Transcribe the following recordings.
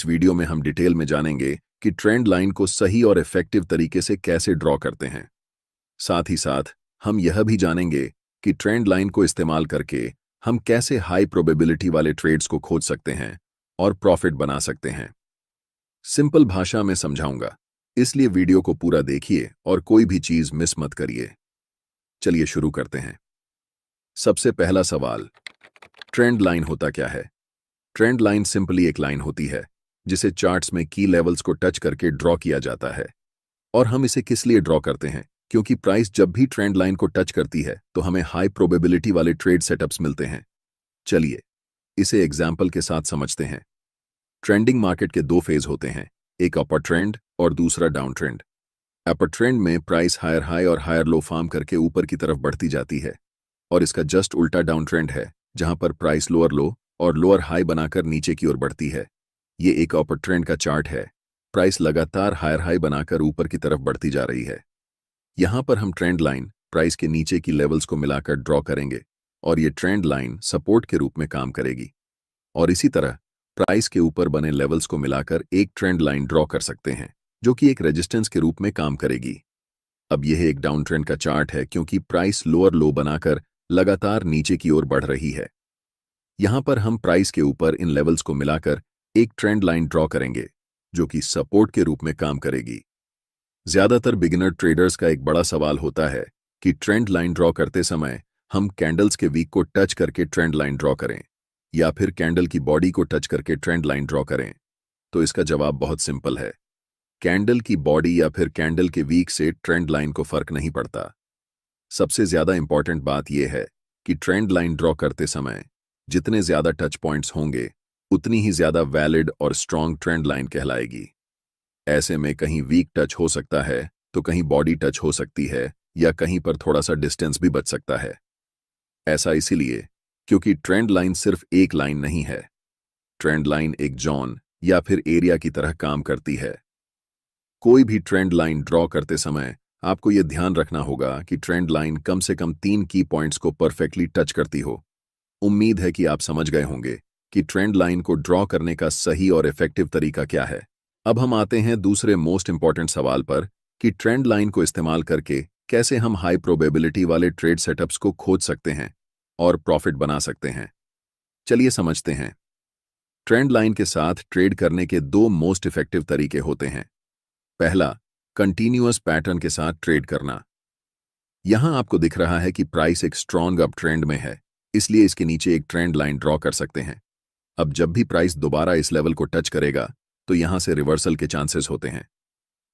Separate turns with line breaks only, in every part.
इस वीडियो में हम डिटेल में जानेंगे कि ट्रेंड लाइन को सही और इफेक्टिव तरीके से कैसे ड्रॉ करते हैं। साथ ही साथ हम यह भी जानेंगे कि ट्रेंड लाइन को इस्तेमाल करके हम कैसे हाई प्रोबेबिलिटी वाले ट्रेड्स को खोज सकते हैं और प्रॉफिट बना सकते हैं। सिंपल भाषा में समझाऊंगा, इसलिए वीडियो को पूरा देखिए और कोई भी चीज मिस मत करिए। चलिए शुरू करते हैं। सबसे पहला सवाल, ट्रेंड लाइन होता क्या है? ट्रेंड लाइन सिंपली एक लाइन होती है जिसे चार्ट्स में की लेवल्स को टच करके ड्रॉ किया जाता है। और हम इसे किस लिए ड्रॉ करते हैं? क्योंकि प्राइस जब भी ट्रेंड लाइन को टच करती है तो हमें हाई प्रोबेबिलिटी वाले ट्रेड सेटअप्स मिलते हैं। चलिए इसे एग्जाम्पल के साथ समझते हैं। ट्रेंडिंग मार्केट के दो फेज होते हैं, एक अपर ट्रेंड और दूसरा डाउन ट्रेंड। अपर ट्रेंड में प्राइस हायर हाई और हायर लो फॉर्म करके ऊपर की तरफ बढ़ती जाती है, और इसका जस्ट उल्टा डाउन ट्रेंड है जहां पर प्राइस लोअर लो और लोअर हाई बनाकर नीचे की ओर बढ़ती है। ये एक अपर ट्रेंड का चार्ट है। प्राइस लगातार हायर हाई बनाकर ऊपर की तरफ बढ़ती जा रही है। यहां पर हम ट्रेंड लाइन प्राइस के नीचे की लेवल्स को मिलाकर ड्रॉ करेंगे और ये ट्रेंड लाइन सपोर्ट के रूप में काम करेगी। और इसी तरह प्राइस के ऊपर बने लेवल्स को मिलाकर एक ट्रेंड लाइन ड्रॉ कर सकते हैं जो कि एक रेजिस्टेंस के रूप में काम करेगी। अब यह एक डाउन ट्रेंड का चार्ट है क्योंकि प्राइस लोअर लो बनाकर लगातार नीचे की ओर बढ़ रही है। यहां पर हम प्राइस के ऊपर इन लेवल्स को मिलाकर एक ट्रेंड लाइन ड्रॉ करेंगे जो कि सपोर्ट के रूप में काम करेगी। ज्यादातर बिगिनर ट्रेडर्स का एक बड़ा सवाल होता है कि ट्रेंड लाइन ड्रॉ करते समय हम कैंडल्स के वीक को टच करके ट्रेंड लाइन ड्रॉ करें या फिर कैंडल की बॉडी को टच करके ट्रेंड लाइन ड्रॉ करें। तो इसका जवाब बहुत सिंपल है। कैंडल की बॉडी या फिर कैंडल के वीक से ट्रेंड लाइन को फर्क नहीं पड़ता। सबसे ज्यादा इंपॉर्टेंट बात यह है कि ट्रेंड लाइन ड्रॉ करते समय जितने ज्यादा टच पॉइंट्स होंगे उतनी ही ज्यादा वैलिड और स्ट्रॉन्ग ट्रेंड लाइन कहलाएगी। ऐसे में कहीं वीक टच हो सकता है तो कहीं बॉडी टच हो सकती है या कहीं पर थोड़ा सा डिस्टेंस भी बच सकता है। ऐसा इसीलिए क्योंकि ट्रेंड लाइन सिर्फ एक लाइन नहीं है। ट्रेंड लाइन एक जोन या फिर एरिया की तरह काम करती है। कोई भी ट्रेंड लाइन ड्रॉ करते समय आपको यह ध्यान रखना होगा कि ट्रेंड लाइन कम से कम 3 की पॉइंट्स को परफेक्टली टच करती हो। उम्मीद है कि आप समझ गए होंगे कि ट्रेंड लाइन को ड्रॉ करने का सही और इफेक्टिव तरीका क्या है। अब हम आते हैं दूसरे मोस्ट इंपॉर्टेंट सवाल पर कि ट्रेंड लाइन को इस्तेमाल करके कैसे हम हाई प्रोबेबिलिटी वाले ट्रेड सेटअप्स को खोज सकते हैं और प्रॉफिट बना सकते हैं। चलिए समझते हैं। ट्रेंड लाइन के साथ ट्रेड करने के दो मोस्ट इफेक्टिव तरीके होते हैं। पहला, कंटिन्यूअस पैटर्न के साथ ट्रेड करना। यहां आपको दिख रहा है कि प्राइस एक स्ट्रॉन्ग अप ट्रेंड में है, इसलिए इसके नीचे एक ट्रेंड लाइन ड्रॉ कर सकते हैं। अब जब भी प्राइस दोबारा इस लेवल को टच करेगा तो यहां से रिवर्सल के चांसेस होते हैं।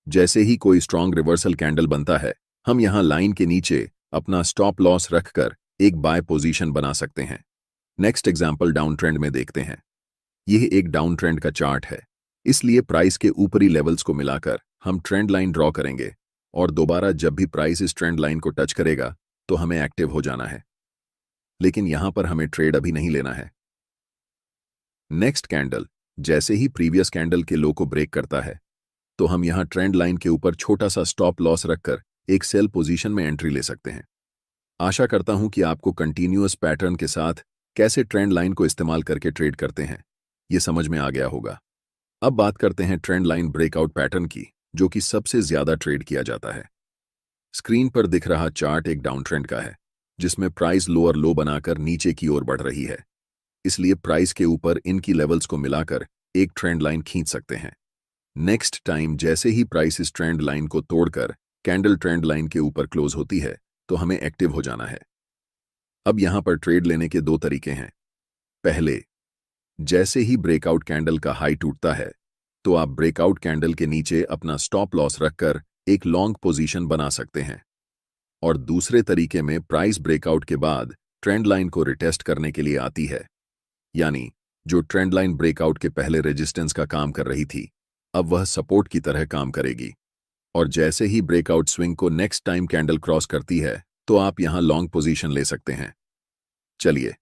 जैसे ही कोई स्ट्रॉन्ग रिवर्सल कैंडल बनता है, हम यहां लाइन के नीचे अपना स्टॉप लॉस रखकर एक बाय पोजीशन बना सकते हैं। नेक्स्ट एग्जांपल डाउन ट्रेंड में देखते हैं। यह एक डाउन ट्रेंड का चार्ट है, इसलिए प्राइस के ऊपरी लेवल्स को मिलाकर हम ट्रेंड लाइन ड्रॉ करेंगे और दोबारा जब भी प्राइस इस ट्रेंड लाइन को टच करेगा तो हमें एक्टिव हो जाना है। लेकिन यहां पर हमें ट्रेड अभी नहीं लेना है। नेक्स्ट कैंडल जैसे ही प्रीवियस कैंडल के लो को ब्रेक करता है तो हम यहां ट्रेंड लाइन के ऊपर छोटा सा स्टॉप लॉस रखकर एक सेल पोजीशन में एंट्री ले सकते हैं। आशा करता हूं कि आपको कंटिन्यूअस पैटर्न के साथ कैसे ट्रेंड लाइन को इस्तेमाल करके ट्रेड करते हैं यह समझ में आ गया होगा। अब बात करते हैं ट्रेंड लाइन ब्रेकआउट पैटर्न की, जो कि सबसे ज्यादा ट्रेड किया जाता है। स्क्रीन पर दिख रहा चार्ट एक डाउन ट्रेंड का है जिसमें प्राइस लोअर लो बनाकर नीचे की ओर बढ़ रही है, इसलिए प्राइस के ऊपर इनकी लेवल्स को मिलाकर एक ट्रेंड लाइन खींच सकते हैं। नेक्स्ट टाइम जैसे ही प्राइस इस ट्रेंड लाइन को तोड़कर कैंडल ट्रेंड लाइन के ऊपर क्लोज होती है तो हमें एक्टिव हो जाना है। अब यहां पर ट्रेड लेने के दो तरीके हैं। पहले, जैसे ही ब्रेकआउट कैंडल का हाई टूटता है तो आप ब्रेकआउट कैंडल के नीचे अपना स्टॉप लॉस रखकर एक लॉन्ग पोजीशन बना सकते हैं। और दूसरे तरीके में प्राइस ब्रेकआउट के बाद ट्रेंड लाइन को रिटेस्ट करने के लिए आती है, यानी जो ट्रेंड लाइन ब्रेकआउट के पहले रेजिस्टेंस का काम कर रही थी अब वह सपोर्ट की तरह काम करेगी। और जैसे ही ब्रेकआउट स्विंग को नेक्स्ट टाइम कैंडल क्रॉस करती है तो आप यहां लॉन्ग पोजीशन ले सकते हैं। चलिए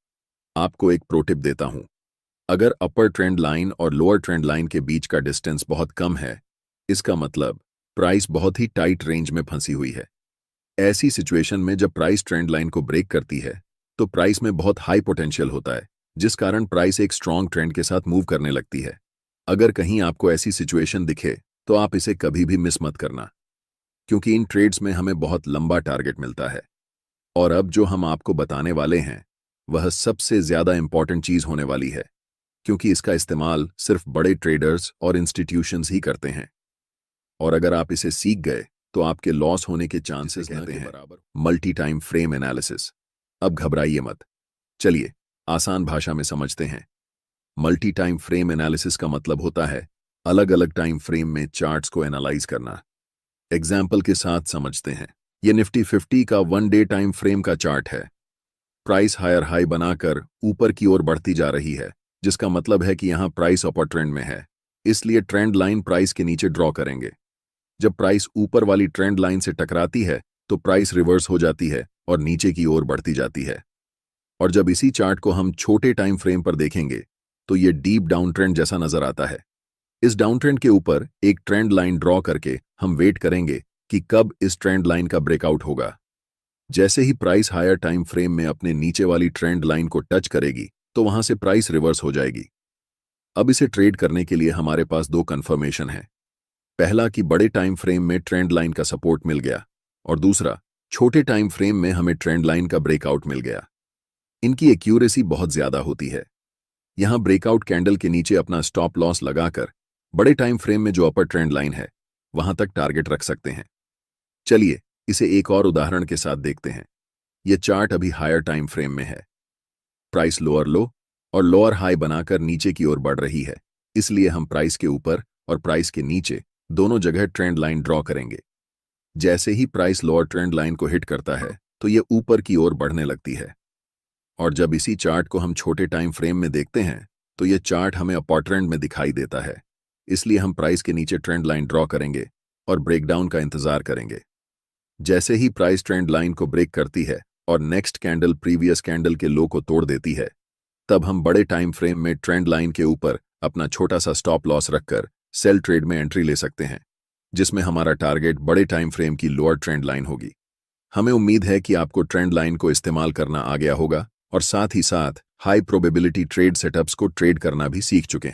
आपको एक प्रो टिप देता हूं। अगर अपर ट्रेंड लाइन और लोअर ट्रेंड लाइन के बीच का डिस्टेंस बहुत कम है, इसका मतलब प्राइस बहुत ही टाइट रेंज में फंसी हुई है। ऐसी सिचुएशन में जब प्राइस ट्रेंड लाइन को ब्रेक करती है तो प्राइस में बहुत हाई पोटेंशियल होता है, जिस कारण प्राइस एक स्ट्रॉन्ग ट्रेंड के साथ मूव करने लगती है। अगर कहीं आपको ऐसी सिचुएशन दिखे तो आप इसे कभी भी मिस मत करना, क्योंकि इन ट्रेड्स में हमें बहुत लंबा टारगेट मिलता है। और अब जो हम आपको बताने वाले हैं वह सबसे ज्यादा इंपॉर्टेंट चीज होने वाली है, क्योंकि इसका इस्तेमाल सिर्फ बड़े ट्रेडर्स और इंस्टीट्यूशंस ही करते हैं। और अगर आप इसे सीख गए तो आपके लॉस होने के चांसेस कहते हैं बराबर। Multi time frame analysis. अब घबराइए मत, चलिए आसान भाषा में समझते हैं। मल्टी टाइम फ्रेम एनालिसिस का मतलब होता है अलग अलग टाइम फ्रेम में चार्ट्स को एनालाइज करना। एग्जाम्पल के साथ समझते हैं। ये निफ्टी 50 का 1 डे टाइम फ्रेम का चार्ट है। प्राइस हायर हाई बनाकर ऊपर की ओर बढ़ती जा रही है, जिसका मतलब है कि यहां प्राइस अपर ट्रेंड में है, इसलिए ट्रेंड लाइन प्राइस के नीचे ड्रॉ करेंगे। जब प्राइस ऊपर वाली ट्रेंड लाइन से टकराती है तो प्राइस रिवर्स हो जाती है और नीचे की ओर बढ़ती जाती है। और जब इसी चार्ट को हम छोटे टाइम फ्रेम पर देखेंगे तो ये डीप डाउन ट्रेंड जैसा नजर आता है। इस डाउन ट्रेंड के ऊपर एक ट्रेंड लाइन ड्रॉ करके हम वेट करेंगे कि कब इस ट्रेंड लाइन का ब्रेकआउट होगा। जैसे ही प्राइस हायर टाइम फ्रेम में अपने नीचे वाली ट्रेंड लाइन को टच करेगी तो वहां से प्राइस रिवर्स हो जाएगी। अब इसे ट्रेड करने के लिए हमारे पास दो कंफर्मेशन है। पहला कि बड़े टाइम फ्रेम में ट्रेंड लाइन का सपोर्ट मिल गया, और दूसरा छोटे टाइम फ्रेम में हमें ट्रेंड लाइन का ब्रेकआउट मिल गया। इनकी एक्यूरेसी बहुत ज्यादा होती है। यहां ब्रेकआउट कैंडल के नीचे अपना स्टॉप लॉस लगाकर बड़े टाइम फ्रेम में जो अपर ट्रेंड लाइन है वहां तक टारगेट रख सकते हैं। चलिए इसे एक और उदाहरण के साथ देखते हैं। यह चार्ट अभी हायर टाइम फ्रेम में है। प्राइस लोअर लो और लोअर हाई बनाकर नीचे की ओर बढ़ रही है, इसलिए हम प्राइस के ऊपर और प्राइस के नीचे दोनों जगह ट्रेंड लाइन ड्रॉ करेंगे। जैसे ही प्राइस लोअर ट्रेंड लाइन को हिट करता है तो यह ऊपर की ओर बढ़ने लगती है। और जब इसी चार्ट को हम छोटे टाइम फ्रेम में देखते हैं तो यह चार्ट हमें अपर ट्रेंड में दिखाई देता है, इसलिए हम प्राइस के नीचे ट्रेंड लाइन ड्रॉ करेंगे और ब्रेकडाउन का इंतजार करेंगे। जैसे ही प्राइस ट्रेंड लाइन को ब्रेक करती है और नेक्स्ट कैंडल प्रीवियस कैंडल के लो को तोड़ देती है, तब हम बड़े टाइम फ्रेम में ट्रेंड लाइन के ऊपर अपना छोटा सा स्टॉप लॉस रखकर सेल ट्रेड में एंट्री ले सकते हैं, जिसमें हमारा टारगेट बड़े टाइम फ्रेम की लोअर ट्रेंड लाइन होगी। हमें उम्मीद है कि आपको ट्रेंड लाइन को इस्तेमाल करना आ गया होगा और साथ ही साथ हाई प्रोबेबिलिटी ट्रेड सेटअप्स को ट्रेड करना भी सीख चुके हैं।